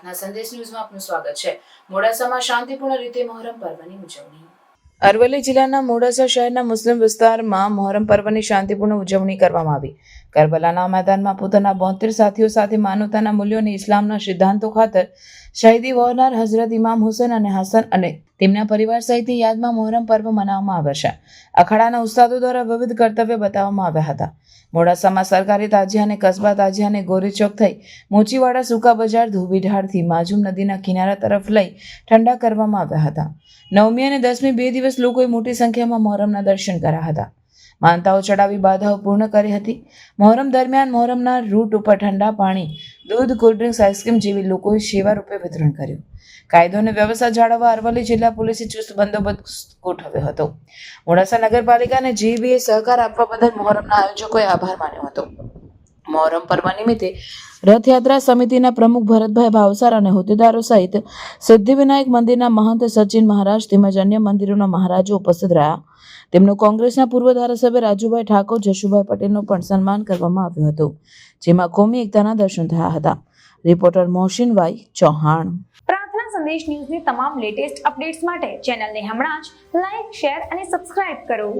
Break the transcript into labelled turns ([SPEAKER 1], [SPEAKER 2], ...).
[SPEAKER 1] પ્રાર્થના સંદેશ ન્યૂઝમાં આપનું સ્વાગત છે। મોડાસામાં શાંતિપૂર્ણ રીતે મોહરમ પર્વની ઉજવણી। અરવલ્લી જિલ્લાના મોડાસા શહેરના મુસ્લિમ વિસ્તારમાં મોહરમ પર્વની શાંતિપૂર્ણ ઉજવણી કરવામાં આવી। કરબલાના મેદાનમાં પોતાના 72 સાથીઓ સાથે માનવતાના મૂલ્યો અને ઇસ્લામના સિદ્ધાંતો ખાતર શહીદી વહોરનાર હઝરત ઇમામ હુસૈન અને હસન અને તેમના પરિવાર સહિતની યાદમાં મોહરમ પર્વ મનાવવામાં આવે છે। અખાડાના ઉસ્તાદો દ્વારા વિવિધ કર્તવ્ય બતાવવામાં આવ્યા હતા। મોડાસામાં સરકારી તાજિયા અને કસ્બા તાજિયા અને ગોરી ચોક થઈ મોચીવાડા સૂકા બજાર ધોબીઢાળથી માજુમ નદીના કિનારા તરફ લઈ ઠંડા કરવામાં આવ્યા હતા। 9મી અને 10મી 2 દિવસ લોકોએ મોટી સંખ્યામાં મોહરમના દર્શન કર્યા હતા। માનતાઓ ચડાવી બાધાઓ પૂર્ણ કરી હતી। મોહરમ દરમિયાન મોહરમના રૂટ ઉપર ઠંડા પાણી, દૂધ, કોલ્ડ્રિંક્સ, આઈસ્ક્રીમ જેવી લોકોએ સેવા રૂપે વિતરણ કર્યું। કાયદો અને વ્યવસ્થા જાળવવા અરવલ્લી જિલ્લા પોલીસે ચુસ્ત બંદોબસ્ત ગોઠવ્યો હતો। મોડાસા નગરપાલિકા અને જીબીએ સહકાર આપવા બદલ મોહરમના આયોજકોએ આભાર માન્યો હતો। મોહરમ પર્વ નિમિત્તે રથયાત્રા સમિતિના પ્રમુખ ભરતભાઈ ભાવસાર અને હોદ્દેદારો સહિત સિદ્ધિવિનાયક મંદિરના મહંત સચિન મહારાજ તેમજ અન્ય મંદિરોના મહારાજો ઉપસ્થિત રહ્યા। તેમનું કોંગ્રેસના પૂર્વ ધારાસભ્ય રાજુભાઈ ઠાકોર, જશુભાઈ પટેલનું પણ સન્માન કરવામાં આવ્યું હતું, જેમાં કોમી એકતાના દર્શન થયા હતા। રિપોર્ટર મોહસિનભાઈ ચૌહાણ।
[SPEAKER 2] પ્રાર્થના સંદેશ ન્યૂઝની તમામ લેટેસ્ટ અપડેટ્સ માટે ચેનલને હમણાં જ લાઈક, શેર અને સબસ્ક્રાઇબ કરો।